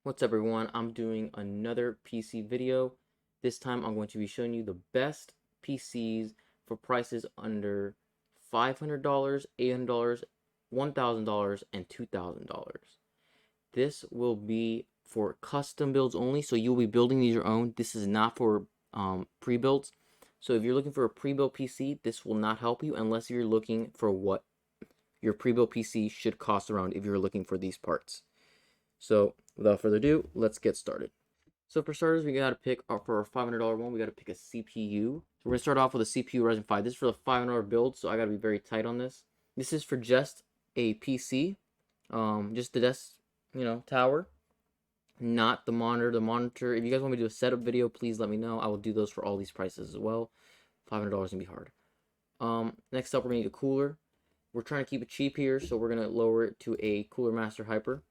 What's up everyone, I'm doing another PC video. This time I'm going to be showing you the best PCs for prices under $500, $800, $1,000, and $2,000. This will be for custom builds only, so you'll be building these your own. This is not for pre-builds. So if you're looking for a pre-built PC, this will not help you unless you're looking for what your pre-built PC should cost around if you're looking for these parts. So without further ado, let's get started. So for starters, we gotta pick for our $500 one, we gotta pick a CPU. So we're gonna start off with a CPU Ryzen 5. This is for the $500 build, so I gotta be very tight on this. This is for just a PC, just the desk, tower, not the monitor. The monitor, if you guys want me to do a setup video, please let me know. I will do those for all these prices as well. $500 is gonna be hard. Next up, we're gonna need a cooler. We're trying to keep it cheap here, so we're gonna lower it to a Cooler Master Hyper.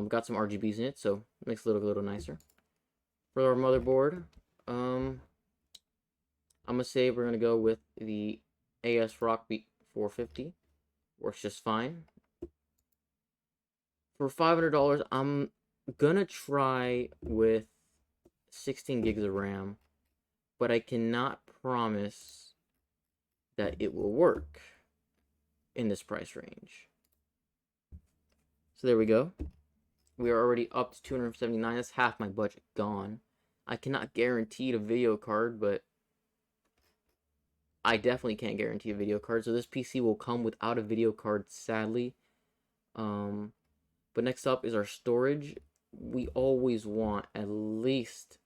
Got some RGBs in it, so it makes it look a little nicer. For our motherboard, I'm gonna say we're gonna go with the AS Rockbeat 450. Works just fine. For $500, I'm gonna try with 16 gigs of RAM, but I cannot promise that it will work in this price range. So there we go. We are already up to 279. That's half my budget gone. I cannot guarantee a video card, but I definitely can't guarantee a video card. So this PC will come without a video card, sadly. But next up is our storage. We always want at least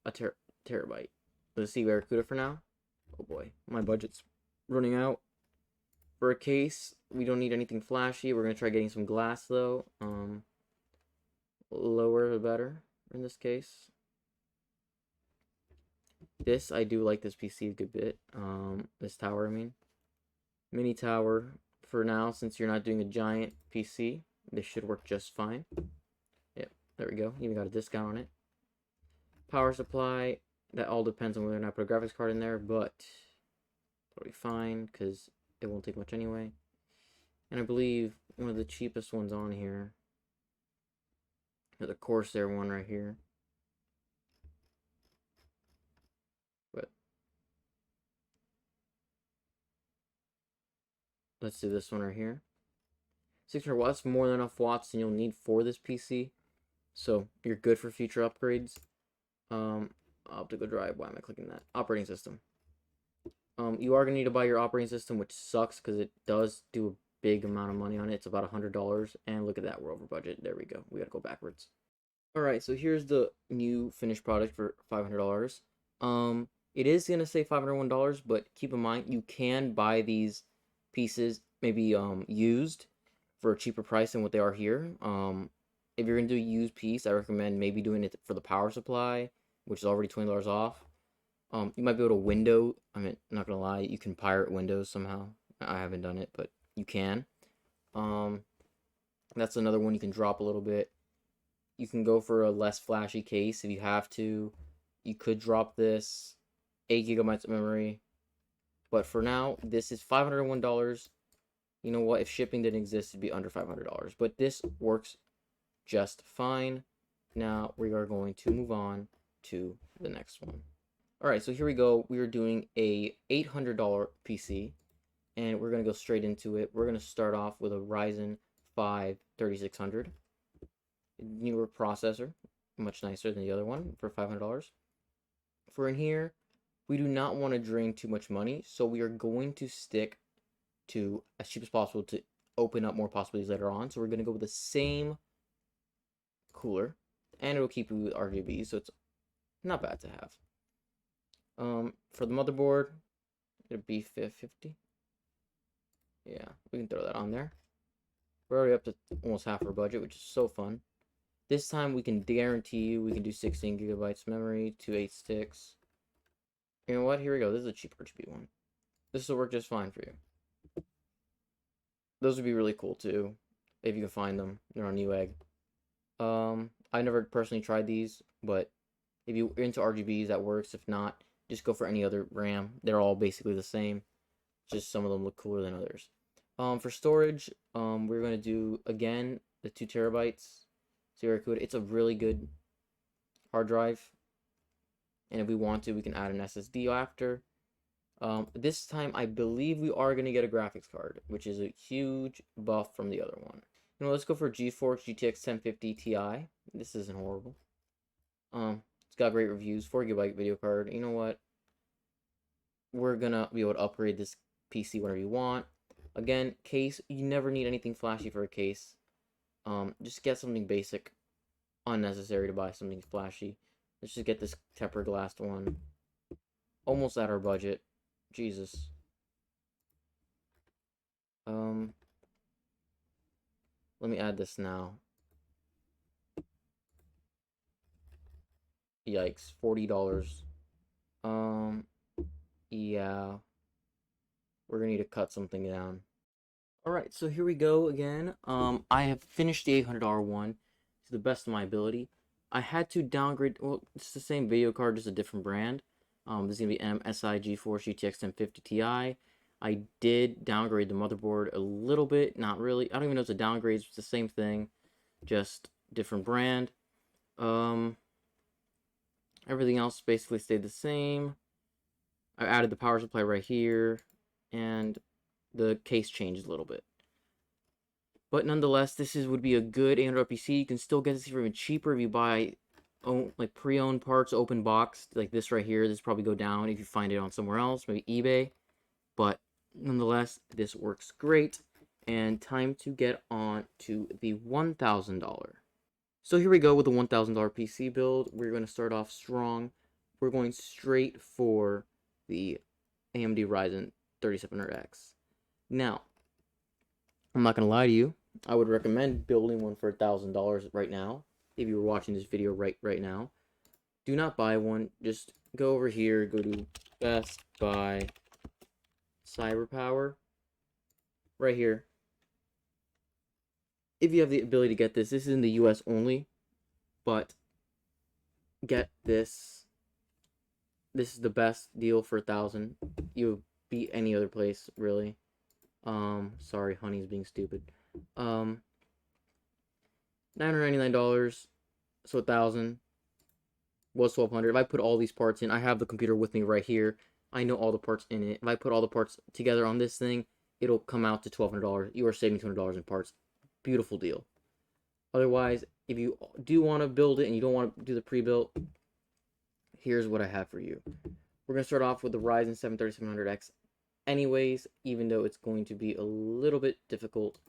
a terabyte. Let's see Barracuda for now. Oh boy, my budget's running out. For a case, we don't need anything flashy. We're gonna try getting some glass though. Lower the better in this case. This, I do like this PC a good bit. This tower, I mean. Mini tower for now, since you're not doing a giant PC. This should work just fine. Yep, there we go. Even got a discount on it. Power supply, that all depends on whether or not I put a graphics card in there, but it'll be fine because it won't take much anyway. And I believe one of the cheapest ones on here, the Corsair one right here. But let's do this one right here. 600 watts, more than enough watts than you'll need for this PC. So you're good for future upgrades. Optical drive, why am I clicking that? Operating system. You are gonna need to buy your operating system, which sucks because it does do a big amount of money on it. It's about $100, and look at that, we're over budget. There we go. We gotta go backwards. Alright, so here's the new finished product for $500. It is gonna say $501, but keep in mind you can buy these pieces maybe used for a cheaper price than what they are here. If you're gonna do a used piece, I recommend maybe doing it for the power supply, which is already $20 off. You might be able to window. I mean, not gonna lie, you can pirate Windows somehow. I haven't done it, but you can. That's another one you can drop a little bit. You can go for a less flashy case if you have to. You could drop this 8 gigabytes of memory, but for now, this is $501. You know what? If shipping didn't exist, it'd be under $500. But this works just fine. Now we are going to move on to the next one. All right, so here we go. We are doing a $800 PC, and we're gonna go straight into it. We're gonna start off with a Ryzen 5 3600, newer processor, much nicer than the other one for $500. For in here, we do not want to drain too much money, so we are going to stick to as cheap as possible to open up more possibilities later on. So we're gonna go with the same cooler, and it'll keep you with RGB, so it's not bad to have. For the motherboard, it'll be 50. Yeah, we can throw that on there. We're already up to almost half our budget, which is so fun. This time we can guarantee you we can do 16 gigabytes memory, 2 8 sticks. You know what? Here we go. This is a cheap RGB one. This will work just fine for you. Those would be really cool too, if you can find them. They're on Newegg. I never personally tried these, but if you're into RGBs, that works. If not, just go for any other RAM. They're all basically the same. Just some of them look cooler than others. For storage, we're going to do, again, the 2 terabytes. See where I could? It's a really good hard drive. And if we want to, we can add an SSD after. This time, I believe we are going to get a graphics card, which is a huge buff from the other one. You know, let's go for GeForce GTX 1050 Ti. This isn't horrible. It's got great reviews. 4GB video card. You know what? We're gonna be able to upgrade this PC whenever you want. Again, case. You never need anything flashy for a case. Just get something basic. Unnecessary to buy something flashy. Let's just get this tempered glass one. Almost at our budget. Jesus. Let me add this now. Yikes, $40. Yeah. We're gonna need to cut something down. Alright, so here we go again. I have finished the $800 one to the best of my ability. I had to downgrade, well, it's the same video card, just a different brand. This is gonna be MSI GeForce GTX 1050 Ti. I did downgrade the motherboard a little bit, not really. I don't even know if it's a downgrade, it's the same thing, just different brand. Everything else basically stayed the same. I added the power supply right here, and the case changed a little bit. But nonetheless, this would be a good $800 PC. You can still get this for even cheaper if you buy like pre-owned parts, open box, like this right here. This probably go down if you find it on somewhere else, maybe eBay. But nonetheless, this works great. And time to get on to the $1,000. So here we go with the $1,000 PC build. We're going to start off strong. We're going straight for the AMD Ryzen 3700X. Now, I'm not going to lie to you. I would recommend building one for $1,000 right now. If you were watching this video right now. Do not buy one. Just go over here. Go to Best Buy Cyberpower. Right here. If you have the ability to get this, this is in the US only, but get this. This is the best deal for $1,000. You beat any other place, really. Sorry, honey's being stupid. $999, so $1,000 was $1,200. If I put all these parts in, I have the computer with me right here. I know all the parts in it. If I put all the parts together on this thing, it'll come out to $1,200. You are saving $200 in parts. Beautiful deal. Otherwise, if you do want to build it and you don't want to do the pre-built, here's what I have for you. We're going to start off with the Ryzen 7 3700X anyways, even though it's going to be a little bit difficult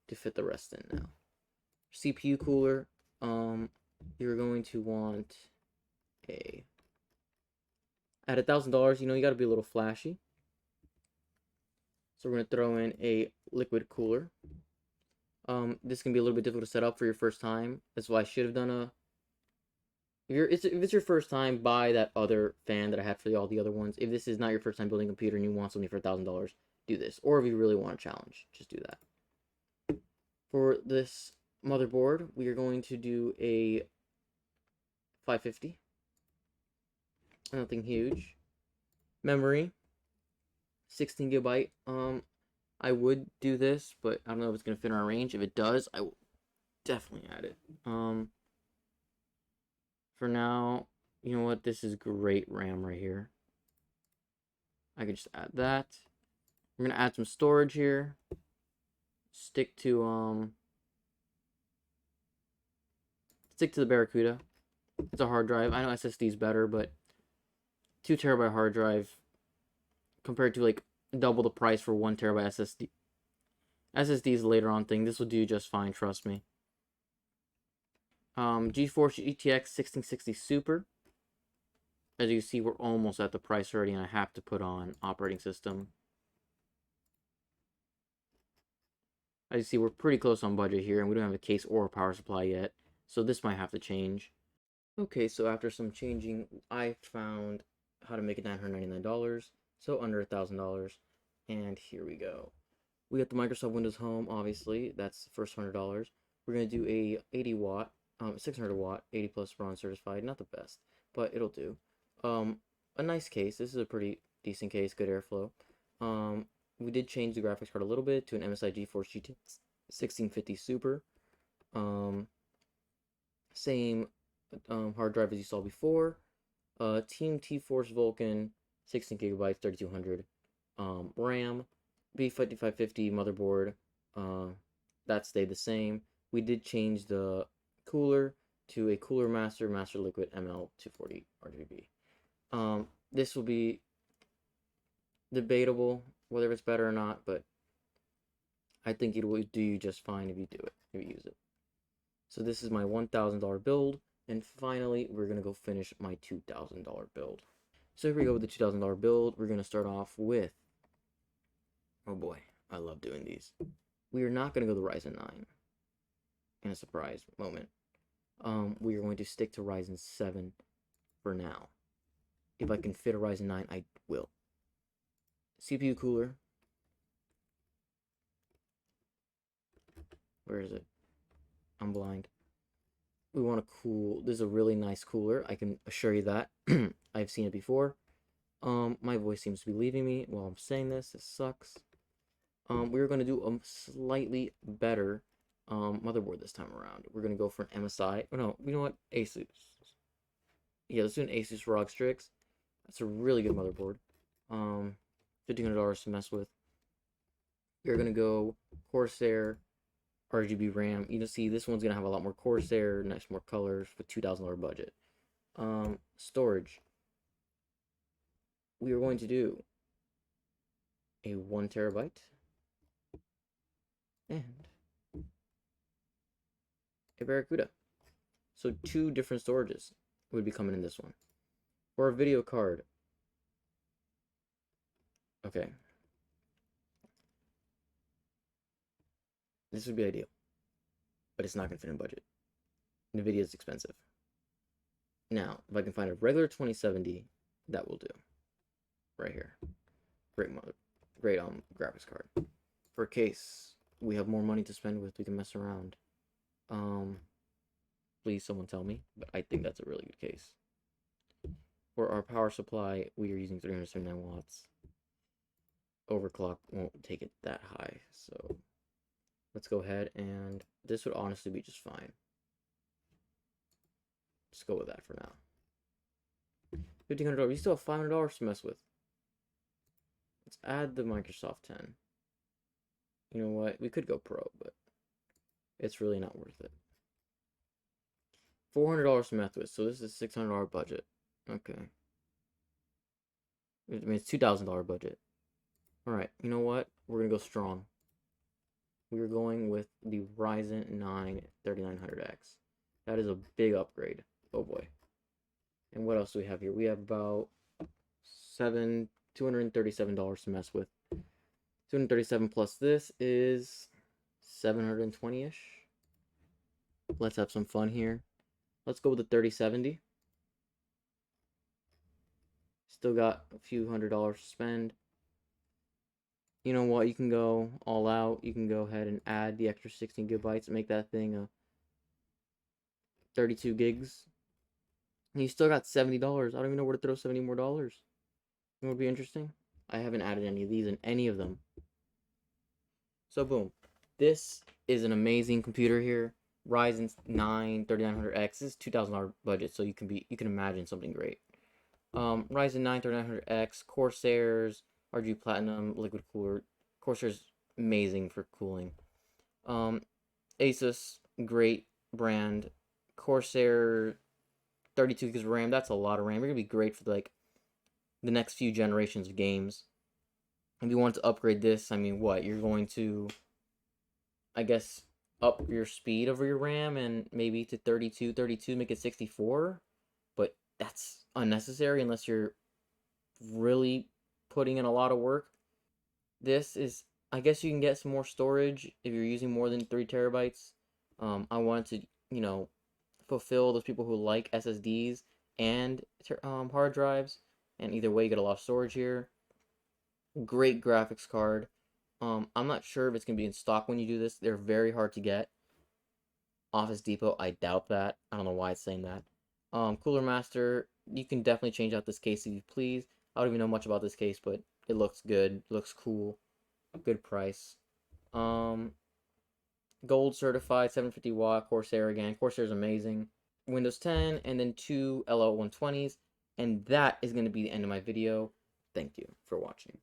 to fit the rest in now. CPU cooler, you're going to want at $1,000, you know, you got to be a little flashy. So we're going to throw in a liquid cooler. This can be a little bit difficult to set up for your first time. That's why I should have done a... If it's your first time, buy that other fan that I had for all the other ones. If this is not your first time building a computer and you want something for $1,000, do this. Or if you really want a challenge, just do that. For this motherboard, we are going to do a 550. Nothing huge. Memory, 16GB. I would do this, but I don't know if it's going to fit in our range. If it does, I will definitely add it. For now, you know what? This is great RAM right here. I can just add that. We're going to add some storage here. Stick to the Barracuda. It's a hard drive. I know SSD is better, but 2 terabyte hard drive compared to like double the price for 1 terabyte SSD. SSD is a later on thing. This will do just fine, trust me. GeForce GTX 1660 Super. As you see, we're almost at the price already, and I have to put on operating system. As you see, we're pretty close on budget here, and we don't have a case or a power supply yet, so this might have to change. Okay, so after some changing, I found how to make it $999, so under $1,000, and here we go. We got the Microsoft Windows Home, obviously. That's the first $100. We're going to do a 80 watt, 600 watt, 80 plus bronze certified. Not the best, but it'll do. A nice case. This is a pretty decent case, good airflow. We did change the graphics card a little bit to an MSI GeForce GTX 1650 Super. Same hard drive as you saw before. Team T-Force Vulcan, 16 gigabytes, 3200 RAM. B5550 motherboard. That stayed the same. We did change the cooler to a Cooler Master Liquid ML240 RGB. This will be debatable whether it's better or not, but I think it will do you just fine if you do it, if you use it. So this is my $1,000 build, and finally we're gonna go finish my $2,000 build. So here we go with the $2,000 build. We're gonna start off with, oh boy, I love doing these. We are not gonna go the Ryzen 9 in a surprise moment. We are going to stick to Ryzen 7 for now. If I can fit a Ryzen 9, I will. CPU cooler. Where is it? I'm blind. We want to cool. This is a really nice cooler. I can assure you that. I've seen it before. My voice seems to be leaving me while I'm saying this. This sucks. We're going to do a slightly better motherboard this time around. We're going to go for an MSI. Oh, no, you know what? Asus. Yeah, let's do an Asus ROG Strix. That's a really good motherboard. $1,500 to mess with. We're going to go Corsair RGB RAM. You can see this one's going to have a lot more Corsair, nice more colors for $2,000 budget. Storage. We are going to do a 1 terabyte and a Barracuda. So 2 different storages would be coming in this one. Or a video card. Okay. This would be ideal. But it's not going to fit in budget. NVIDIA is expensive. Now, if I can find a regular 2070, that will do. Right here. Great graphics card. For a case, we have more money to spend with. We can mess around. Please, someone tell me. But I think that's a really good case. For our power supply, we are using 379 watts. Overclock won't take it that high, so let's go ahead, and this would honestly be just fine. Let's go with that for now. $1,500. We still have $500 to mess with. Let's add the Microsoft 10. You know what? We could go Pro, but it's really not worth it. $400 to mess with, so this is a $600 budget. Okay. I mean, it's $2,000 budget. Alright, you know what? We're going to go strong. We're going with the Ryzen 9 3900X. That is a big upgrade. Oh boy. And what else do we have here? We have about $237 to mess with. 237 plus this is 720-ish. Let's have some fun here. Let's go with the 3070. Still got a few $100s to spend. You know what? You can go all out. You can go ahead and add the extra 16 gigabytes and make that thing a 32 gigs. And you still got $70. I don't even know where to throw $70 more dollars. It would be interesting. I haven't added any of these in any of them. So boom. This is an amazing computer here. Ryzen 9 3900X. This is $2,000 budget, so you can imagine something great. Ryzen 9 3900X, Corsairs, RGB Platinum, liquid cooler. Corsair's amazing for cooling. Asus, great brand. Corsair, 32 gigs of RAM. That's a lot of RAM. You're gonna be great for like the next few generations of games. If you want to upgrade this, I mean, what? You're going to, I guess, up your speed over your RAM and maybe to 32, make it 64. But that's unnecessary unless you're really putting in a lot of work. This is, I guess you can get some more storage if you're using more than 3 terabytes. I wanted to, you know, fulfill those people who like SSDs and hard drives. And either way, you get a lot of storage here. Great graphics card. I'm not sure if it's going to be in stock when you do this. They're very hard to get. Office Depot, I doubt that. I don't know why it's saying that. Cooler Master, you can definitely change out this case if you please. I don't even know much about this case, but it looks good. It looks cool. Good price. Gold certified, 750 watt Corsair again. Corsair's amazing. Windows 10, and then 2 LL120s. And that is going to be the end of my video. Thank you for watching.